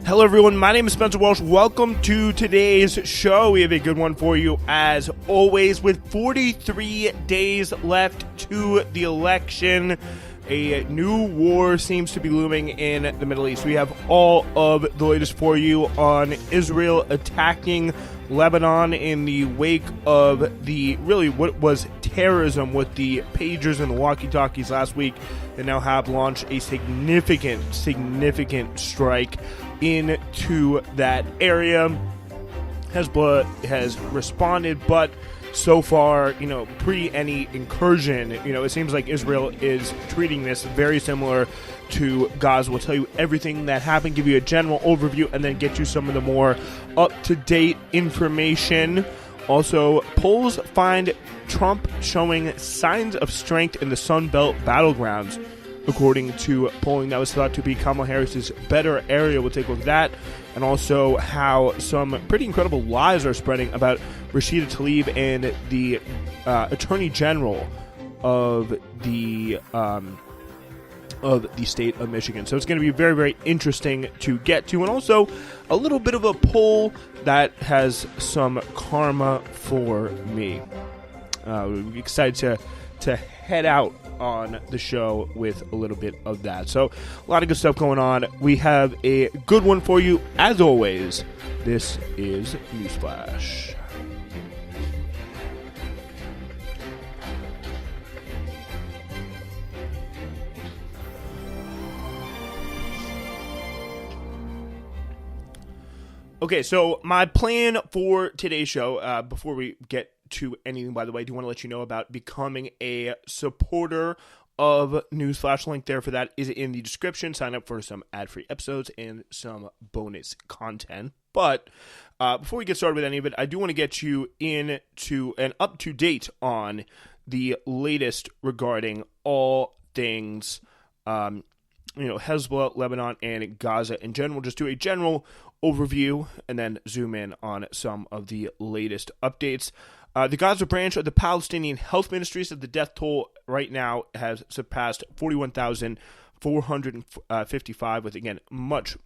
Hello everyone, my name is Spencer Walsh. Welcome to today's show. We have a good one for you as always. With 43 days left to the election, a new war seems to be looming in the Middle East. We have all of the latest for you on Israel attacking Lebanon in the wake of what was terrorism with the pagers and the walkie-talkies last week. They now have launched a significant strike into that area. Hezbollah has responded, but so far, pre any incursion, it seems like Israel is treating this very similar to Gaza. We'll tell you everything that happened, give you a general overview, and then get you some of the more up-to-date information. Also, polls find Trump showing signs of strength in the Sun Belt battlegrounds, according to polling that was thought to be Kamala Harris's better area. We'll take a look at that, and also how some pretty incredible lies are spreading about Rashida Tlaib and the Attorney General of the state of Michigan. So it's going to be very, very interesting to get to, and also a little bit of a poll that has some karma for me. We're excited to head out on the show with a little bit of that. So a lot of good stuff going on. We have a good one for you as always. This is Newsflash. Okay, so my plan for today's show, before we get to anything, by the way, I do want to let you know about becoming a supporter of Newsflash. Link there for that is in the description. Sign up for some ad-free episodes and some bonus content. But before we get started with any of it, I do want to get you into an up-to-date on the latest regarding all things Hezbollah, Lebanon, and Gaza in general. Just do a general overview and then zoom in on some of the latest updates. The Gaza branch of the Palestinian Health Ministry said the death toll right now has surpassed 41,455, with, again, much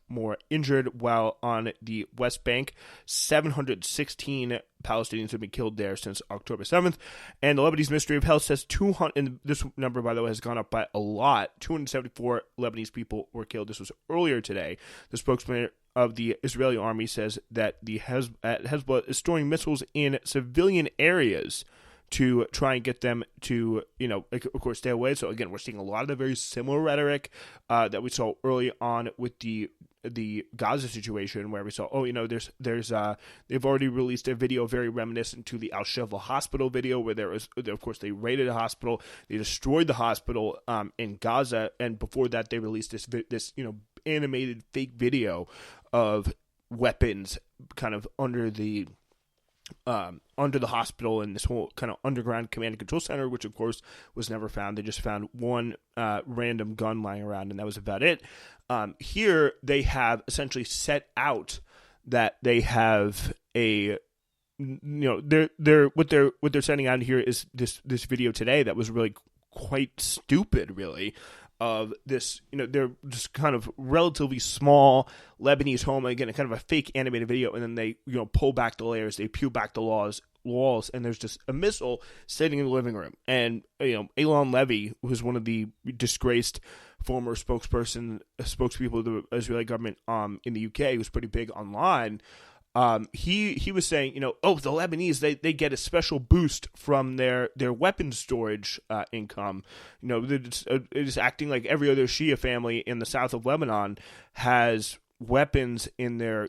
more injured, while on the West Bank, 716 Palestinians have been killed there since October 7th. And the Lebanese Ministry of Health says 200, and this number, by the way, has gone up by a lot. 274 Lebanese people were killed. This was earlier today. The spokesman of the Israeli army says that the Hezbollah is storing missiles in civilian areas to try and get them to, of course, stay away. So, again, we're seeing a lot of the very similar rhetoric that we saw early on with the Gaza situation, where we saw, they've already released a video very reminiscent to the Al-Shifa hospital video, where of course, they raided a hospital, they destroyed the hospital in Gaza, and before that, they released this animated fake video of weapons kind of under the hospital and this whole kind of underground command and control center, which of course was never found. They just found one random gun lying around, and that was about it. Here they have essentially set out that they have a, they're what they're sending out here is this video today that was really quite stupid, really. Of this, they're just kind of relatively small Lebanese home. Again, kind of a fake animated video, and then they, pull back the layers, they peel back the walls, and there's just a missile sitting in the living room. And, Elon Levy, who's one of the disgraced former spokespeople of the Israeli government in the UK, who's pretty big online, he was saying, the Lebanese, they get a special boost from their weapons storage income. They're just acting like every other Shia family in the south of Lebanon has weapons in their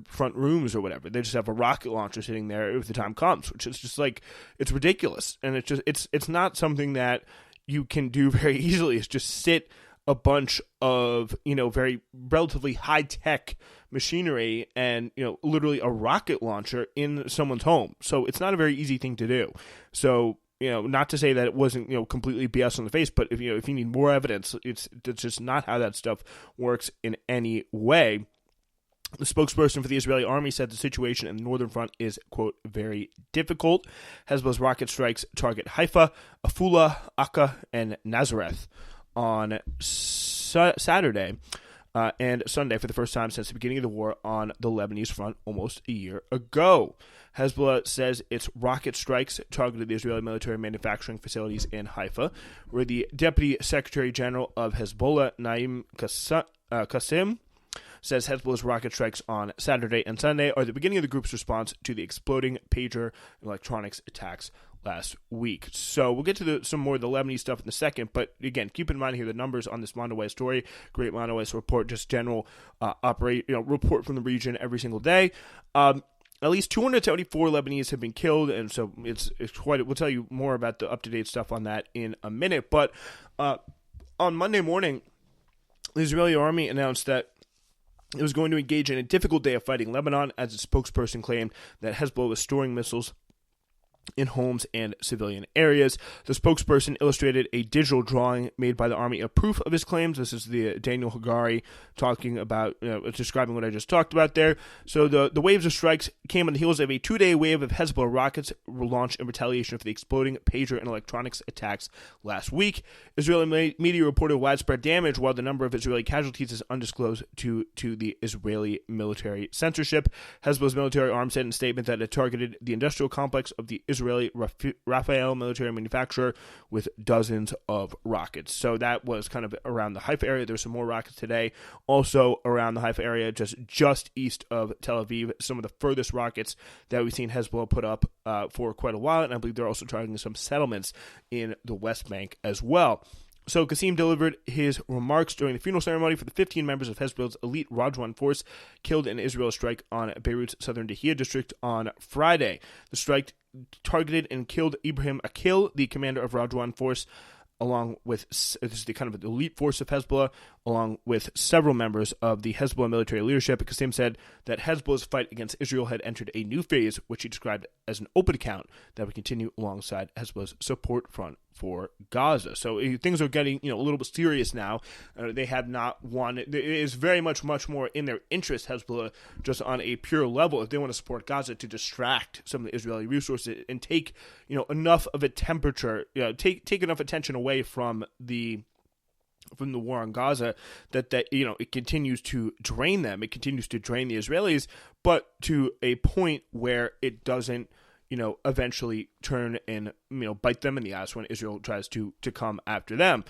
front rooms or whatever. They just have a rocket launcher sitting there if the time comes, which is just like, it's ridiculous. And it's not something that you can do very easily. It's just sit a bunch of, very relatively high-tech machinery and, literally a rocket launcher in someone's home. So it's not a very easy thing to do. So, not to say that it wasn't, completely BS on the face, but if you need more evidence, it's just not how that stuff works in any way. The spokesperson for the Israeli army said the situation in the northern front is, quote, very difficult. Hezbollah's rocket strikes target Haifa, Afula, Akka, and Nazareth on Saturday. and Sunday for the first time since the beginning of the war on the Lebanese front almost a year ago. Hezbollah says its rocket strikes targeted the Israeli military manufacturing facilities in Haifa, where the Deputy Secretary General of Hezbollah, Naim Qasim, says Hezbollah's rocket strikes on Saturday and Sunday are the beginning of the group's response to the exploding pager electronics attacks last week. So we'll get to some more of the Lebanese stuff in a second, but again, keep in mind here the numbers on this Mondaire story. Great Mondaire report, just general report from the region every single day. At least 274 Lebanese have been killed, and so it's quite. We'll tell you more about the up-to-date stuff on that in a minute. But on Monday morning, the Israeli army announced that it was going to engage in a difficult day of fighting Lebanon, as its spokesperson claimed that Hezbollah was storing missiles in homes and civilian areas. The spokesperson illustrated a digital drawing made by the army of proof of his claims. This is the Daniel Hagari talking about, describing what I just talked about there. So the waves of strikes came on the heels of a 2-day wave of Hezbollah rockets launched in retaliation for the exploding pager and electronics attacks last week. Israeli media reported widespread damage, while the number of Israeli casualties is undisclosed due to the Israeli military censorship. Hezbollah's military arm said in a statement that it targeted the industrial complex of the Israeli Rafael military manufacturer with dozens of rockets. So that was kind of around the Haifa area. There's some more rockets today. Also around the Haifa area, just east of Tel Aviv, some of the furthest rockets that we've seen Hezbollah put up for quite a while. And I believe they're also targeting some settlements in the West Bank as well. So Qasim delivered his remarks during the funeral ceremony for the 15 members of Hezbollah's elite Radwan force killed in Israel's strike on Beirut's southern Dahiyah district on Friday. The strike targeted and killed Ibrahim Akil, the commander of Radwan force, along with this is the kind of elite force of Hezbollah, along with several members of the Hezbollah military leadership. Qasim said that Hezbollah's fight against Israel had entered a new phase, which he described as an open account that would continue alongside Hezbollah's support front for Gaza. So things are getting a little bit serious now. They have not won. It is very much more in their interest, Hezbollah, just on a pure level, if they want to support Gaza, to distract some of the Israeli resources and take enough of a temperature, take enough attention away from the war on Gaza that it continues to drain them. It continues to drain the Israelis, but to a point where it doesn't eventually turn and bite them in the ass when Israel tries to come after them.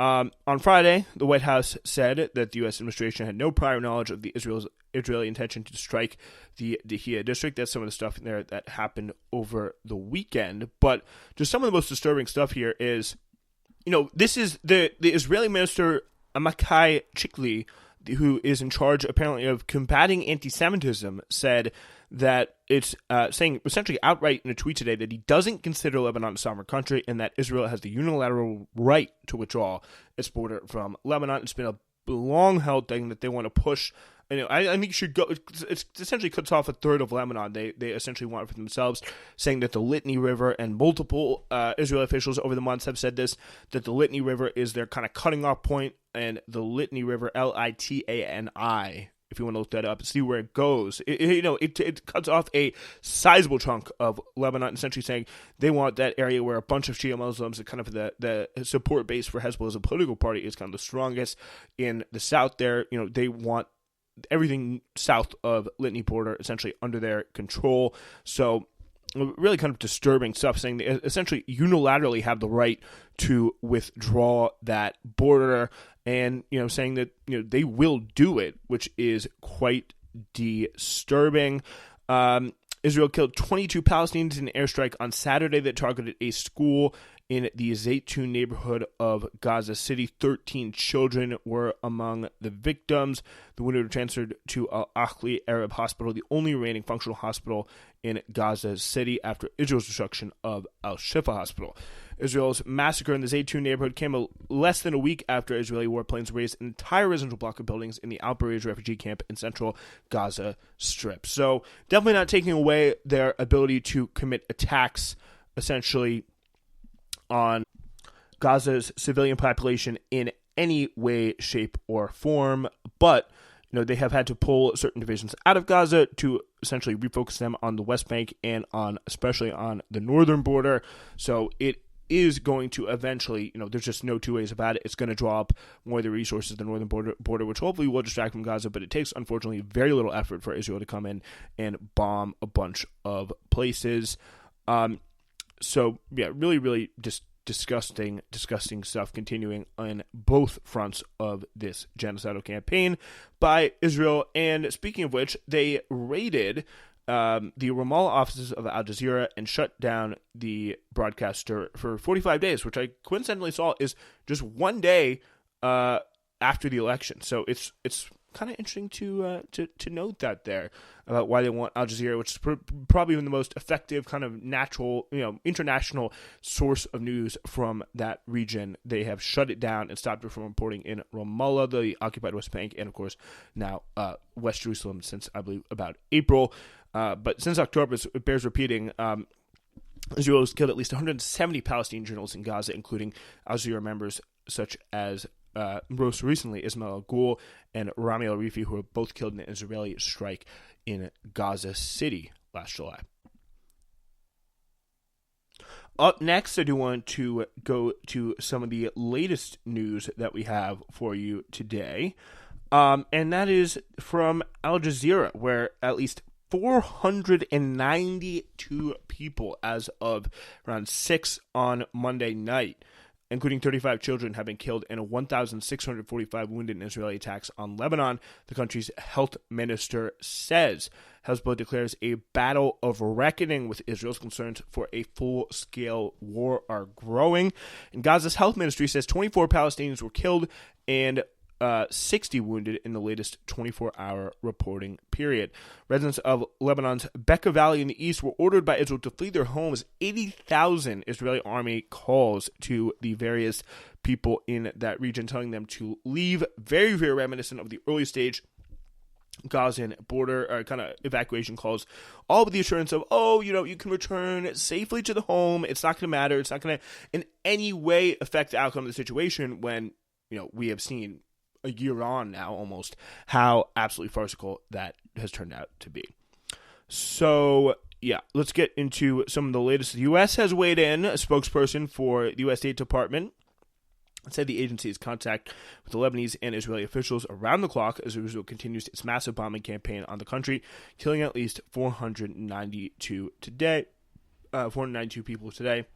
On Friday, the White House said that the U.S. administration had no prior knowledge of the Israeli intention to strike the Dahiyah district. That's some of the stuff in there that happened over the weekend. But just some of the most disturbing stuff here is, this is the Israeli minister Amichai Chikli, who is in charge apparently of combating anti-Semitism, said that it's saying essentially outright in a tweet today that he doesn't consider Lebanon a sovereign country and that Israel has the unilateral right to withdraw its border from Lebanon. It's been a long-held thing that they want to push. I think it should go. It essentially cuts off a third of Lebanon. They essentially want it for themselves, saying that the Litany River, and multiple Israeli officials over the months have said this, that the Litany River is their kind of cutting off point, and the Litany River, Litani, if you want to look that up and see where it goes, it cuts off a sizable chunk of Lebanon, essentially saying they want that area where a bunch of Shia Muslims, and kind of the support base for Hezbollah as a political party, is kind of the strongest in the south there. They want everything south of Litany border essentially under their control. So really kind of disturbing stuff, saying they essentially unilaterally have the right to withdraw that border, and saying that they will do it, which is quite disturbing. Israel killed 22 Palestinians in an airstrike on Saturday that targeted a school in the Zaytun neighborhood of Gaza City. 13 children were among the victims. The wounded were transferred to Al-Ahli Arab Hospital, the only remaining functional hospital in Gaza City after Israel's destruction of Al-Shifa Hospital. Israel's massacre in the Zaytun neighborhood came less than a week after Israeli warplanes razed an entire residential block of buildings in the Al-Barej refugee camp in central Gaza Strip. So definitely not taking away their ability to commit attacks, essentially, on Gaza's civilian population in any way, shape, or form. But they have had to pull certain divisions out of Gaza to essentially refocus them on the West Bank and especially on the northern border. So it is going to eventually, there's just no two ways about it. It's going to draw up more of the resources of the northern border, which hopefully will distract from Gaza, but it takes, unfortunately, very little effort for Israel to come in and bomb a bunch of places. So, yeah, really, really just disgusting stuff continuing on both fronts of this genocidal campaign by Israel. And speaking of which, they raided the Ramallah offices of Al Jazeera and shut down the broadcaster for 45 days, which I coincidentally saw is just one day after the election. So it's kind of interesting to note that there about why they want Al Jazeera, which is probably the most effective kind of natural, international source of news from that region. They have shut it down and stopped it from reporting in Ramallah, the occupied West Bank, and of course now West Jerusalem since I believe about April. But since October, it bears repeating. Israel has killed at least 170 Palestinian journalists in Gaza, including Al Jazeera members such as most recently Ismail Al-Ghul and Rami Al-Rifi, who were both killed in an Israeli strike in Gaza City last July. Up next, I do want to go to some of the latest news that we have for you today, and that is from Al Jazeera, where at least 492 people as of around 6 on Monday night, including 35 children, have been killed and 1,645 wounded in Israeli attacks on Lebanon, the country's health minister says. Hezbollah declares a battle of reckoning with Israel's concerns for a full-scale war are growing. And Gaza's health ministry says 24 Palestinians were killed and 60 wounded in the latest 24-hour reporting period. Residents of Lebanon's Bekaa Valley in the east were ordered by Israel to flee their homes. 80,000 Israeli army calls to the various people in that region, telling them to leave. Very, very reminiscent of the early stage Gazan border kind of evacuation calls, all with the assurance of, you can return safely to the home. It's not going to matter. It's not going to in any way affect the outcome of the situation when, we have seen a year on now almost how absolutely farcical that has turned out to be. So, yeah, let's get into some of the latest. The U.S. has weighed in. A spokesperson for the U.S. State Department said the agency is in contact with the Lebanese and Israeli officials around the clock as Israel continues its massive bombing campaign on the country, killing at least 492 people today.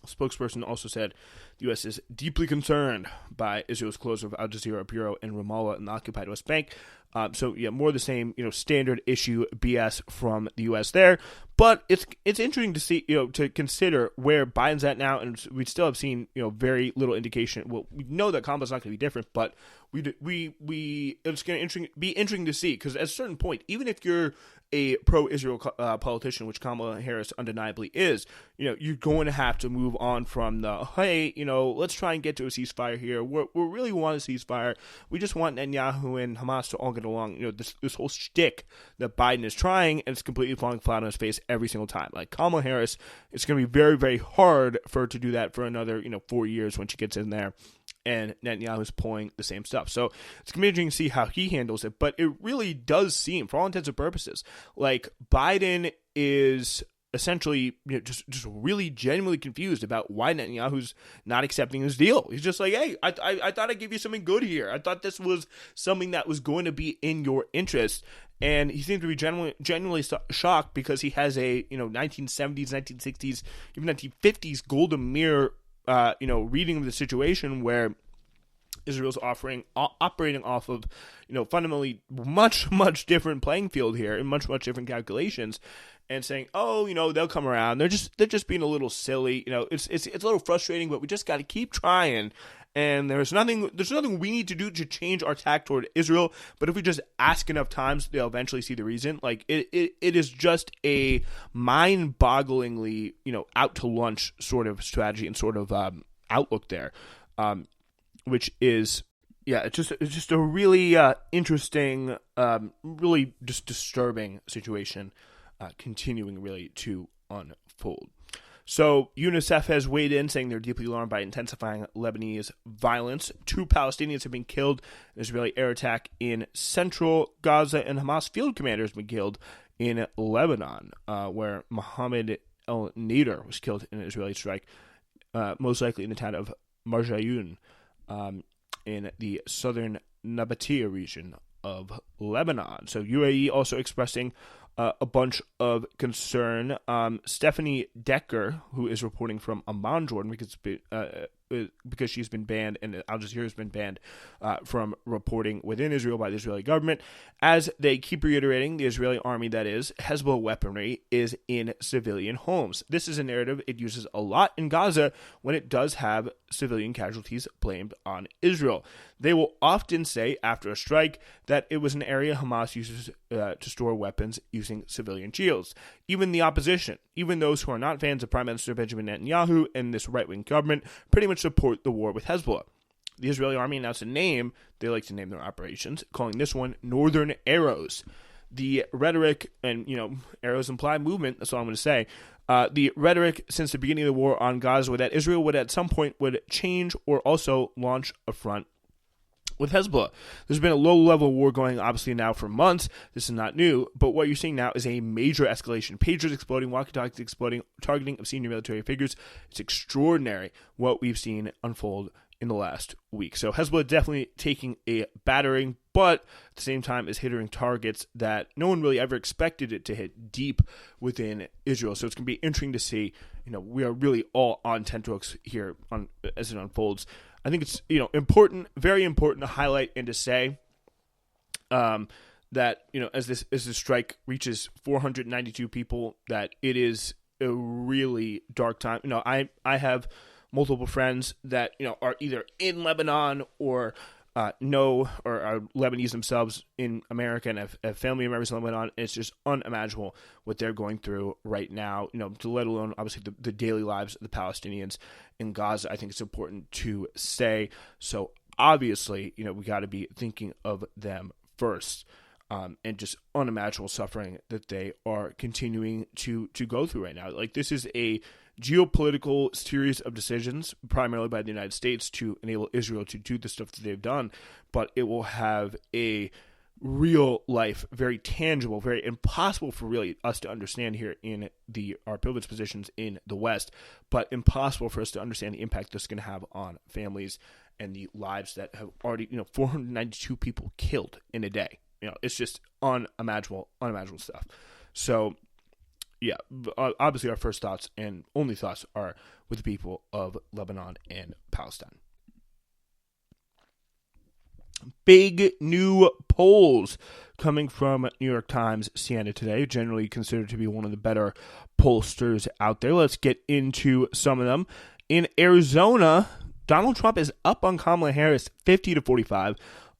A spokesperson also said the U.S. is deeply concerned by Israel's closure of Al Jazeera bureau in Ramallah in the occupied West Bank. More of the same, standard issue BS from the U.S. there. But it's interesting to see, to consider where Biden's at now, and we still have seen, very little indication. Well, we know that Kamala's not going to be different, but it's going to be interesting to see, because at a certain point, even if you're a pro-Israel politician, which Kamala Harris undeniably is, you're going to have to move on from the, hey, let's try and get to a ceasefire here. We really want a ceasefire. We just want Netanyahu and Hamas to all get along. This whole shtick that Biden is trying, and it's completely falling flat on his face every single time. Like Kamala Harris, it's going to be very, very hard for her to do that for another, 4 years when she gets in there. And Netanyahu's pulling the same stuff. So it's going to be interesting to see how he handles it. But it really does seem, for all intents and purposes, like Biden is essentially just really genuinely confused about why Netanyahu's not accepting his deal. He's just like, hey, I thought I'd give you something good here. I thought this was something that was going to be in your interest. And he seems to be genuinely shocked because he has a 1970s, 1960s, even 1950s golden mirror reading of the situation where Israel's operating off of, fundamentally much, much different playing field here and much, much different calculations, and saying, they'll come around. They're just being a little silly. It's a little frustrating, but we just got to keep trying. And there's nothing we need to do to change our tack toward Israel. But if we just ask enough times, they'll eventually see the reason. Like it is just a mind-bogglingly, out to lunch sort of strategy and sort of outlook there, which is, it's just a really interesting, really just disturbing situation, continuing really to unfold. So UNICEF has weighed in, saying they're deeply alarmed by intensifying Lebanese violence. 2 Palestinians have been killed in an Israeli air attack in central Gaza, and Hamas field commanders have been killed in Lebanon, where Mohammed El Nader was killed in an Israeli strike most likely in the town of Marjayoun, in the southern Nabatea region of Lebanon. So UAE also expressing a bunch of concern. Stephanie Decker, who is reporting from Amman, Jordan, because she's been banned, and Al Jazeera has been banned from reporting within Israel by the Israeli government, as they keep reiterating, the Israeli army, that is, Hezbollah weaponry is in civilian homes. This is a narrative it uses a lot in Gaza when it does have civilian casualties blamed on Israel. They will often say after a strike that it was an area Hamas uses to store weapons using civilian shields. Even the opposition, even those who are not fans of Prime Minister Benjamin Netanyahu and this right-wing government, pretty much support the war with Hezbollah. The Israeli army announced a name, they like to name their operations, calling this one Northern Arrows. The rhetoric, and, arrows imply movement, that's all I'm going to say. The rhetoric since the beginning of the war on Gaza was that Israel would at some point would change or also launch a front with Hezbollah. There's been a low-level war going, obviously, now for months. This is not new, but what you're seeing now is a major escalation. Pagers exploding, walkie-talkies exploding, targeting of senior military figures. It's extraordinary what we've seen unfold in the last week. So Hezbollah definitely taking a battering, but at the same time is hitting targets that no one really ever expected it to hit deep within Israel. So it's going to be interesting to see. We are really all on tenterhooks here as it unfolds. I think it's important, very important to highlight and to say that as this strike reaches 492 people, that it is a really dark time. I have multiple friends that are either in Lebanon or know or are Lebanese themselves in America and have family members in Lebanon. It's just unimaginable what they're going through right now, to let alone obviously the daily lives of the Palestinians in Gaza. I think it's important to say. So obviously, we got to be thinking of them first, and just unimaginable suffering that they are continuing to go through right now. Like, this is a geopolitical series of decisions, primarily by the United States, to enable Israel to do the stuff that they've done, but it will have a real life, very tangible, very impossible for really us to understand here in our privileged positions in the West, but impossible for us to understand the impact this is going to have on families and the lives that have already, 492 people killed in a day. It's just unimaginable stuff. So, yeah, obviously our first thoughts and only thoughts are with the people of Lebanon and Palestine. Big new polls coming from New York Times Siena today, generally considered to be one of the better pollsters out there. Let's get into some of them. In Arizona, Donald Trump is up on Kamala Harris 50-45,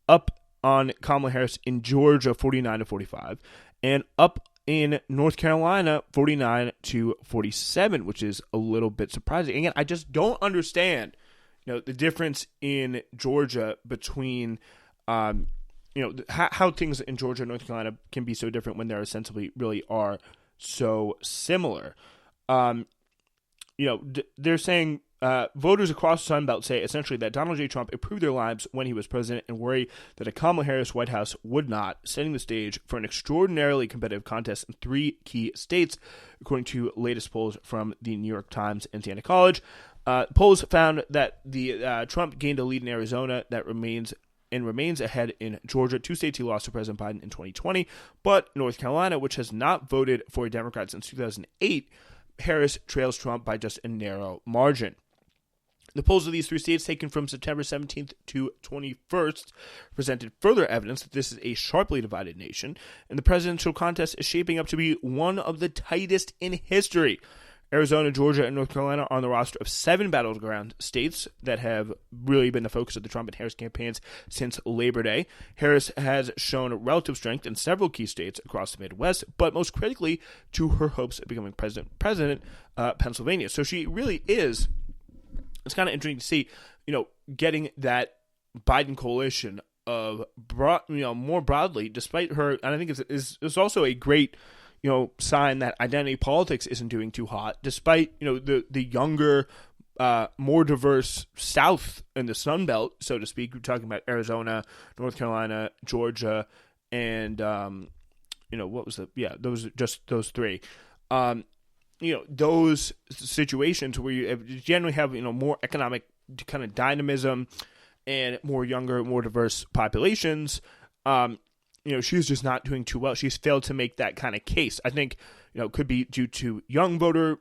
up on Kamala Harris in Georgia 49-45, and up in North Carolina 49-47, which is a little bit surprising. Again, I just don't understand the difference in Georgia between how things in Georgia and North Carolina can be so different when they ostensibly really are so similar. They're saying voters across the Sun Belt say essentially that Donald J. Trump improved their lives when he was president and worry that a Kamala Harris White House would not, setting the stage for an extraordinarily competitive contest in 3 key states, according to latest polls from the New York Times and Siena College. Polls found that the Trump gained a lead in Arizona that remains ahead in Georgia, 2 states he lost to President Biden in 2020, but North Carolina, which has not voted for a Democrat since 2008, Harris trails Trump by just a narrow margin. The polls of these 3 states, taken from September 17th to 21st, presented further evidence that this is a sharply divided nation, and the presidential contest is shaping up to be one of the tightest in history. Arizona, Georgia, and North Carolina are on the roster of 7 battleground states that have really been the focus of the Trump and Harris campaigns since Labor Day. Harris has shown relative strength in several key states across the Midwest, but most critically to her hopes of becoming president, Pennsylvania. So she really is. It's kind of interesting to see, getting that Biden coalition of more broadly, despite her, and I think it's also a great sign that identity politics isn't doing too hot, despite the younger, more diverse South in the Sun Belt, so to speak. We're talking about Arizona, North Carolina, Georgia, and those 3. those situations where you generally have more economic kind of dynamism and more younger, more diverse populations, she's just not doing too well. She's failed to make that kind of case. I think, it could be due to young voter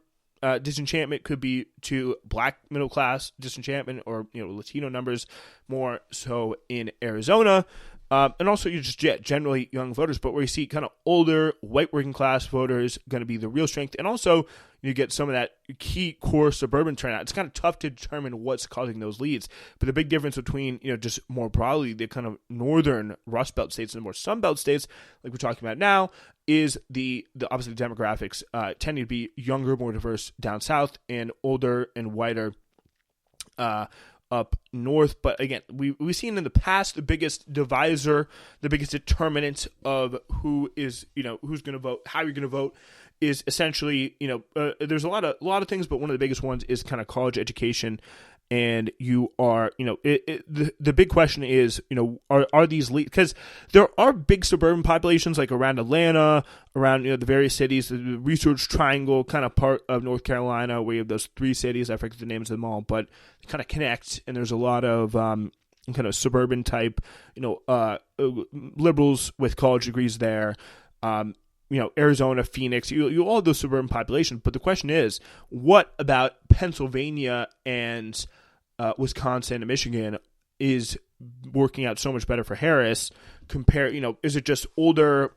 disenchantment, could be to black middle class disenchantment, or, Latino numbers more so in Arizona. And also generally young voters, but where you see kind of older white working class voters going to be the real strength. And also you get some of that key core suburban turnout. It's kind of tough to determine what's causing those leads. But the big difference between, just more broadly, the kind of northern Rust Belt states and the more Sun Belt states, like we're talking about now, is the obviously the demographics tending to be younger, more diverse down south, and older and whiter up north. But again, we've seen in the past the biggest divisor, the biggest determinant of who is, who's going to vote, how you're going to vote, is essentially, there's a lot of things, but one of the biggest ones is kind of college education. And you are, the big question is, are these leads? Because there are big suburban populations like around Atlanta, around, the various cities, the Research Triangle kind of part of North Carolina, where you have those 3 cities. I forget the names of them all, but they kind of connect. And there's a lot of kind of suburban type, liberals with college degrees there. Arizona, Phoenix, you all those suburban populations. But the question is, what about Pennsylvania and Wisconsin and Michigan is working out so much better for Harris? Is it just older,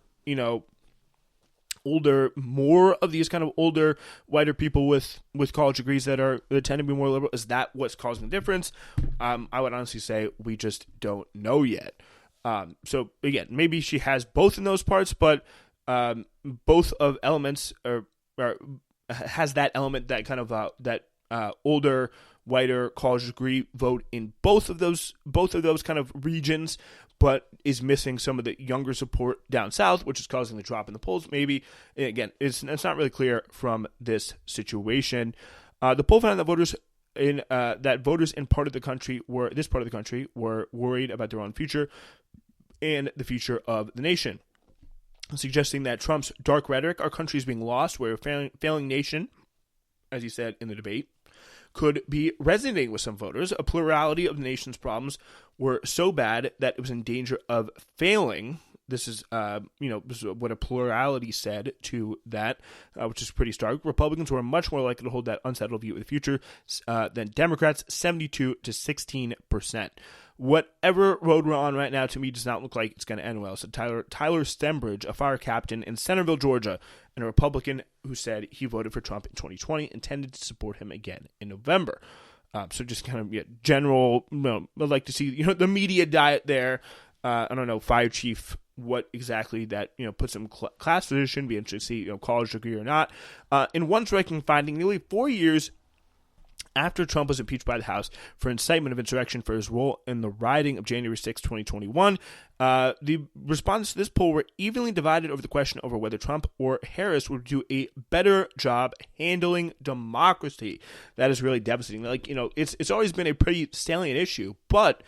more of these kind of older, whiter people with college degrees that tend to be more liberal? Is that what's causing the difference? I would honestly say we just don't know yet. So again, maybe she has both in those parts, but both of elements has that element, that kind of that older, whiter college degree vote in both of those kind of regions, but is missing some of the younger support down south, which is causing the drop in the polls. Maybe again, it's not really clear from this situation. The poll found that voters in part of the country were worried about their own future and the future of the nation, suggesting that Trump's dark rhetoric, "our country is being lost, we're a failing nation," as he said in the debate, could be resonating with some voters. A plurality of the nation's problems were so bad that it was in danger of failing. This is what a plurality said to that, which is pretty stark. Republicans were much more likely to hold that unsettled view of the future than Democrats, 72 to 16%. Whatever road we're on right now, to me, does not look like it's going to end well. So Tyler Stembridge, a fire captain in Centerville, Georgia, and a Republican who said he voted for Trump in 2020, intended to support him again in November. So just kind of general, I'd like to see, the media diet there. I don't know, fire chief, what exactly that, puts him class position, be interesting to see, college degree or not. In one striking finding, nearly 4 years after Trump was impeached by the House for incitement of insurrection for his role in the rioting of January 6, 2021, the respondents to this poll were evenly divided over the question over whether Trump or Harris would do a better job handling democracy. That is really devastating. It's always been a pretty salient issue, but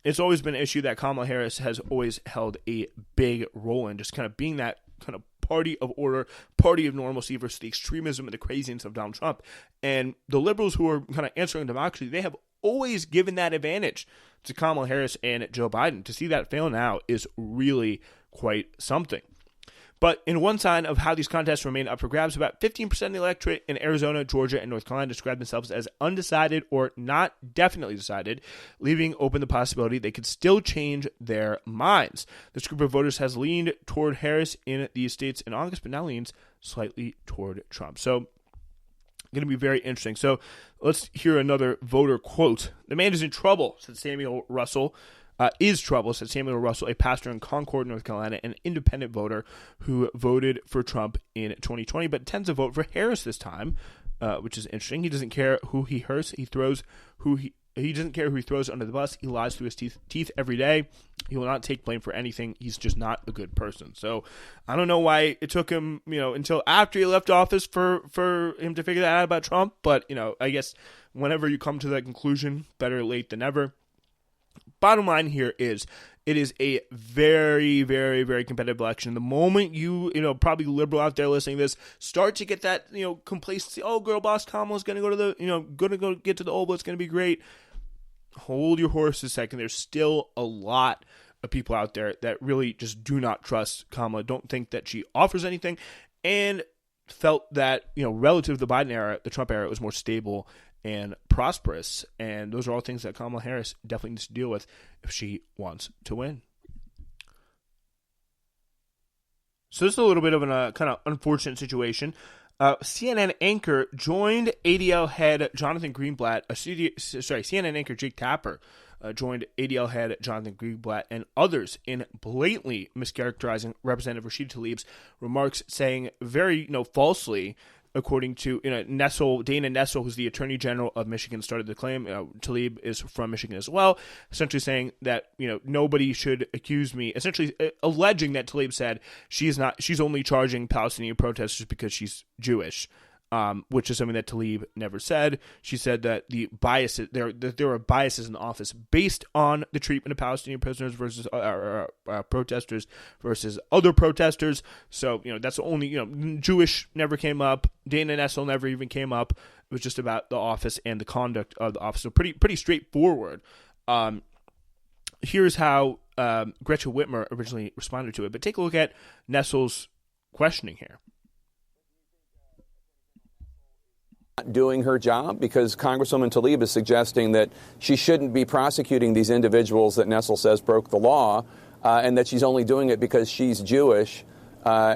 it's always been an issue that Kamala Harris has always held a big role in, just kind of being that kind of party of order, party of normalcy versus the extremism and the craziness of Donald Trump. And the liberals who are kind of answering democracy, they have always given that advantage to Kamala Harris and Joe Biden. To see that fail now is really quite something. But in one sign of how these contests remain up for grabs, about 15% of the electorate in Arizona, Georgia, and North Carolina describe themselves as undecided or not definitely decided, leaving open the possibility they could still change their minds. This group of voters has leaned toward Harris in these states in August, but now leans slightly toward Trump. So, going to be very interesting. So, let's hear another voter quote. "The man is in trouble," said Samuel Russell. Said Samuel Russell, a pastor in Concord, North Carolina, an independent voter who voted for Trump in 2020, but tends to vote for Harris this time, which is interesting. He doesn't care who he hurts. He doesn't care who he throws under the bus. He lies through his teeth every day. He will not take blame for anything. He's just not a good person. So I don't know why it took him, until after he left office for him to figure that out about Trump. But, I guess whenever you come to that conclusion, better late than never. bottom line here is it is a very, very, very competitive election. The moment you probably liberal out there listening to this, start to get that, complacency. Oh, girl boss Kamala's going to go to going to go get to the Oval. It's going to be great. Hold your horses a second. There's still a lot of people out there that really just do not trust Kamala, don't think that she offers anything, and felt that, relative to the Biden era, the Trump era was more stable and prosperous. And those are all things that Kamala Harris definitely needs to deal with if she wants to win. So this is a little bit of a kind of unfortunate situation. CNN anchor joined ADL head Jonathan Greenblatt. CNN anchor Jake Tapper joined ADL head Jonathan Greenblatt and others in blatantly mischaracterizing Representative Rashida Tlaib's remarks, saying very, falsely, according to Dana Nessel, who's the Attorney General of Michigan, started the claim. Tlaib is from Michigan as well, essentially saying that nobody should accuse me, essentially alleging that Tlaib said she's only charging Palestinian protesters because she's Jewish, which is something that Tlaib never said. She said that there are biases in the office based on the treatment of Palestinian prisoners versus protesters versus other protesters. So that's the only Jewish never came up. Dana Nessel never even came up. It was just about the office and the conduct of the office. So pretty straightforward. Here's how Gretchen Whitmer originally responded to it. But take a look at Nessel's questioning here. Doing her job, because Congresswoman Tlaib is suggesting that she shouldn't be prosecuting these individuals that Nessel says broke the law, and that she's only doing it because she's Jewish.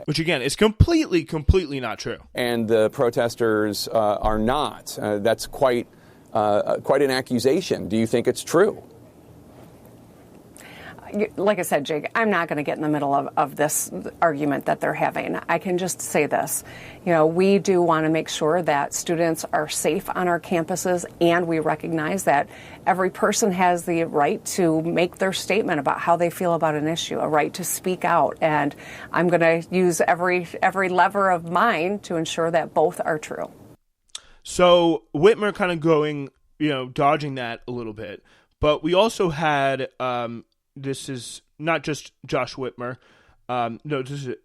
Which, again, is completely not true. And the protesters are not. That's quite an accusation. Do you think it's true? Like I said, Jake, I'm not going to get in the middle of this argument that they're having. I can just say this. We do want to make sure that students are safe on our campuses, and we recognize that every person has the right to make their statement about how they feel about an issue, a right to speak out. And I'm going to use every lever of mine to ensure that both are true. So Whitmer kind of going, dodging that a little bit. But we also had... this is not just Josh Whitmer. No, this is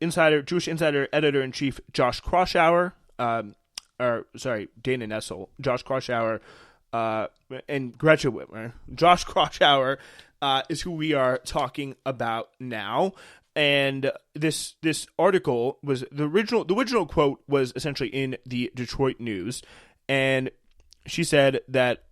Jewish Insider Editor-in-Chief Josh Kraushaar, Dana Nessel, Josh Kraushaar, and Gretchen Whitmer. Josh Kraushaar is who we are talking about now. And this article was the original quote was essentially in the Detroit News, and she said that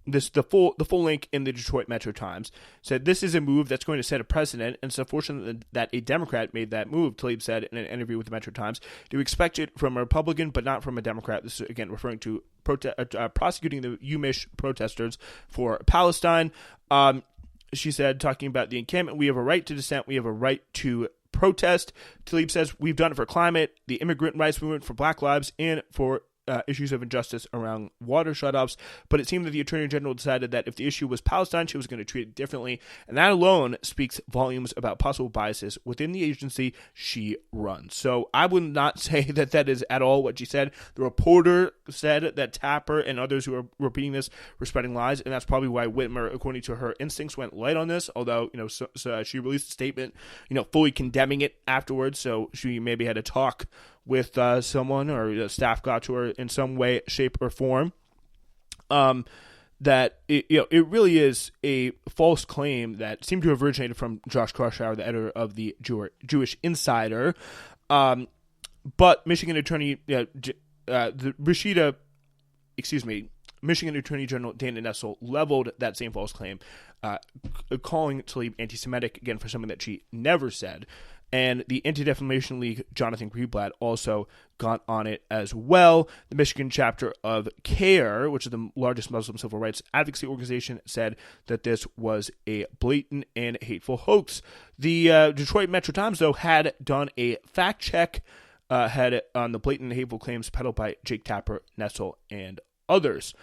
the full link in the Detroit Metro Times said this is a move that's going to set a precedent, and it's unfortunate that a Democrat made that move. Tlaib said in an interview with the Metro Times, "Do expect it from a Republican, but not from a Democrat." This is again referring to prosecuting the UMich protesters for Palestine. She said, talking about the encampment, "We have a right to dissent. We have a right to protest." Tlaib says, "We've done it for climate, the immigrant rights movement, for Black lives, and for issues of injustice around water shutoffs." But it seemed that the Attorney General decided that if the issue was Palestine, she was going to treat it differently. And that alone speaks volumes about possible biases within the agency she runs. So I would not say that that is at all what she said. The reporter said that Tapper and others who are repeating this were spreading lies. And that's probably why Whitmer, according to her instincts, went light on this. Although, so she released a statement, fully condemning it afterwards. So she maybe had a talk with someone, or staff got to her in some way, shape, or form. That it really is a false claim that seemed to have originated from Josh Kraushaar, the editor of the Jewish Insider. But Michigan Attorney Michigan Attorney General Dana Nessel leveled that same false claim, calling Tlaib anti-Semitic, again, for something that she never said. And the Anti-Defamation League, Jonathan Greenblatt, also got on it as well. The Michigan chapter of CARE, which is the largest Muslim civil rights advocacy organization, said that this was a blatant and hateful hoax. The Detroit Metro Times, though, had done a fact check on the blatant and hateful claims peddled by Jake Tapper, Nessel, and others.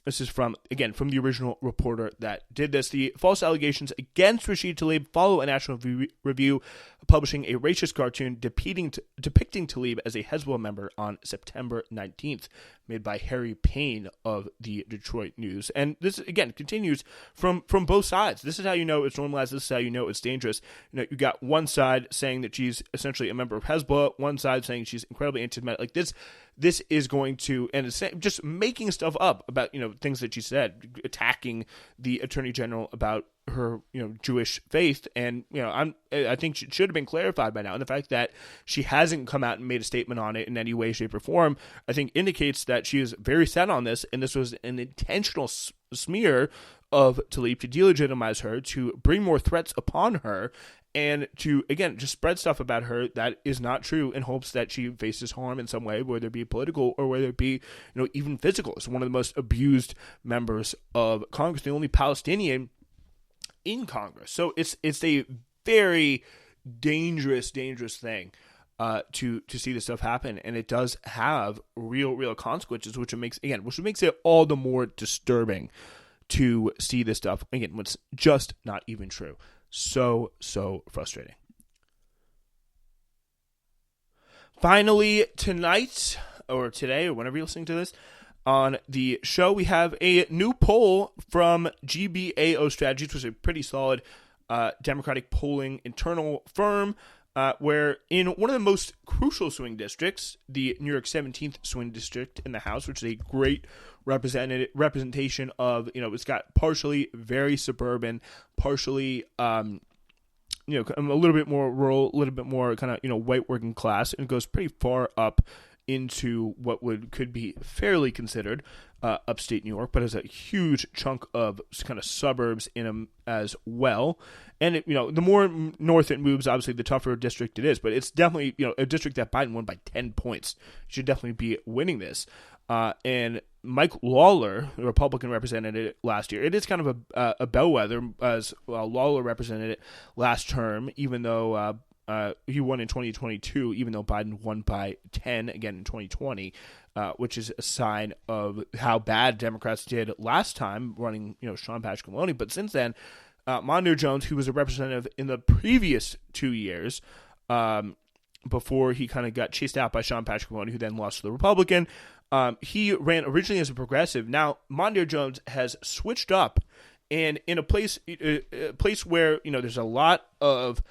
This is from the original reporter that did this. The false allegations against Rashida Tlaib follow a National Review publishing a racist cartoon depicting Tlaib as a Hezbollah member on September 19th. made by Harry Payne of the Detroit News. And this, again, continues from both sides. This is how you know it's normalized. This is how you know it's dangerous. You got one side saying that she's essentially a member of Hezbollah, one side saying she's incredibly anti-Semitic. Like this is going to, and it's just making stuff up about, things that she said, attacking the Attorney General about her, Jewish faith. And, I think it should have been clarified by now. And the fact that she hasn't come out and made a statement on it in any way, shape, or form, I think indicates that she is very set on this. And this was an intentional smear of Tlaib to delegitimize her, to bring more threats upon her, and to, again, just spread stuff about her that is not true in hopes that she faces harm in some way, whether it be political or whether it be, even physical. It's one of the most abused members of Congress, the only Palestinian in Congress. So it's a very dangerous thing to see this stuff happen, and it does have real consequences, which makes it all the more disturbing to see this stuff again when it's just not even true. So frustrating. Finally, tonight or today or whenever you're listening to this, on the show, we have a new poll from GBAO Strategies, which is a pretty solid Democratic polling internal firm, where in one of the most crucial swing districts, the New York 17th swing district in the House, which is a great representation of, it's got partially very suburban, partially, a little bit more rural, a little bit more kind of, white working class, and it goes pretty far up into what could be fairly considered upstate New York, but has a huge chunk of kind of suburbs in them as well. And the more north it moves, obviously the tougher a district it is. But it's definitely a district that Biden won by 10 points. Should definitely be winning this. And Mike Lawler, the Republican, represented it last year. It is kind of a bellwether, as Lawler represented it last term, even though he won in 2022, even though Biden won by 10 again in 2020, which is a sign of how bad Democrats did last time running, Sean Patrick Maloney. But since then, Mondaire Jones, who was a representative in the previous 2 years, before he kind of got chased out by Sean Patrick Maloney, who then lost to the Republican, he ran originally as a progressive. Now, Mondaire Jones has switched up, and in a place where, there's a lot of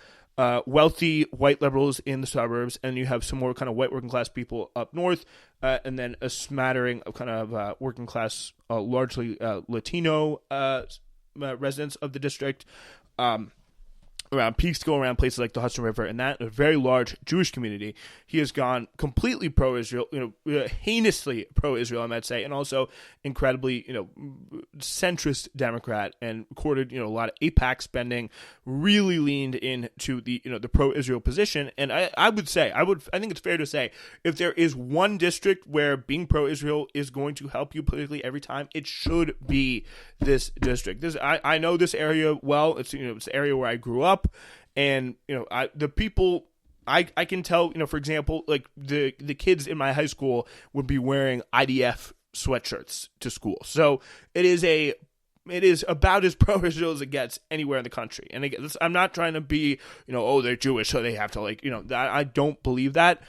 wealthy white liberals in the suburbs, and you have some more kind of white working class people up north, and then a smattering of kind of working class, largely Latino residents of the district. Around Peekskill, around places like the Hudson River, and that a very large Jewish community. He has gone completely pro-Israel, heinously pro-Israel, I might say, and also incredibly, centrist Democrat, and recorded, a lot of AIPAC spending, really leaned into the, the pro-Israel position. And I think it's fair to say, if there is one district where being pro-Israel is going to help you politically every time, it should be this district. I know this area well. It's, it's the area where I grew up. And the people I can tell, for example, like the kids in my high school would be wearing IDF sweatshirts to school. So it is about as pro-Israel as it gets anywhere in the country. And again, I'm not trying to be, they're Jewish, so they have to I don't believe that.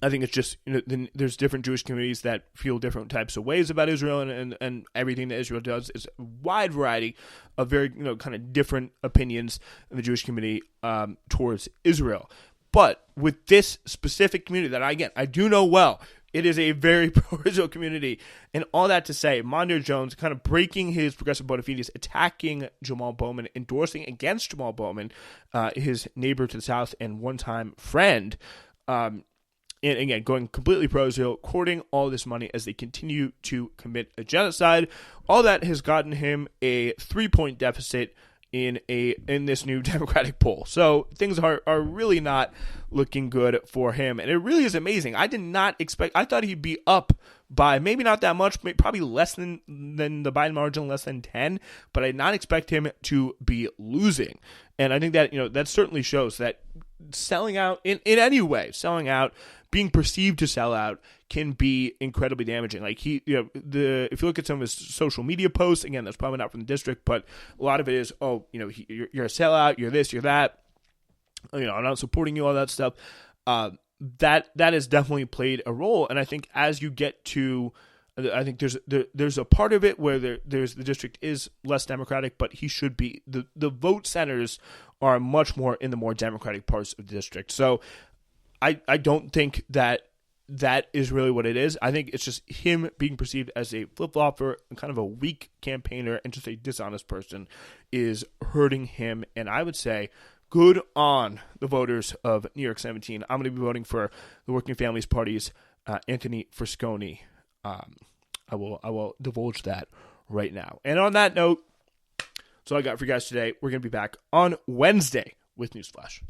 I think it's just, there's different Jewish communities that feel different types of ways about Israel, and everything that Israel does is a wide variety of very, kind of different opinions in the Jewish community towards Israel. But with this specific community that I do know well, it is a very pro-Israel community. And all that to say, Mondaire Jones kind of breaking his progressive bona fides, attacking Jamal Bowman, endorsing against Jamal Bowman, his neighbor to the south and one-time friend, and again, going completely pro-Israel, courting all this money as they continue to commit a genocide. All that has gotten him a 3-point deficit in this new Democratic poll. So things are really not looking good for him. And it really is amazing. I did not expect, I thought he'd be up by maybe not that much, probably less than the Biden margin, less than 10, but I did not expect him to be losing. And I think that, that certainly shows that selling out in any way, being perceived to sell out can be incredibly damaging. Like if you look at some of his social media posts, again, that's probably not from the district, but a lot of it is, you're a sellout, you're this, you're that, I'm not supporting you, all that stuff. that has definitely played a role. And I think as you get to, I think there's a part of it where there's the district is less Democratic, but he should be, the vote centers are much more in the more Democratic parts of the district. So I don't think that is really what it is. I think it's just him being perceived as a flip-flopper, kind of a weak campaigner, and just a dishonest person is hurting him. And I would say, good on the voters of New York 17. I'm going to be voting for the Working Families Party's Anthony Frisconi. I will divulge that right now. And on that note, that's all I got for you guys today. We're going to be back on Wednesday with Newsflash.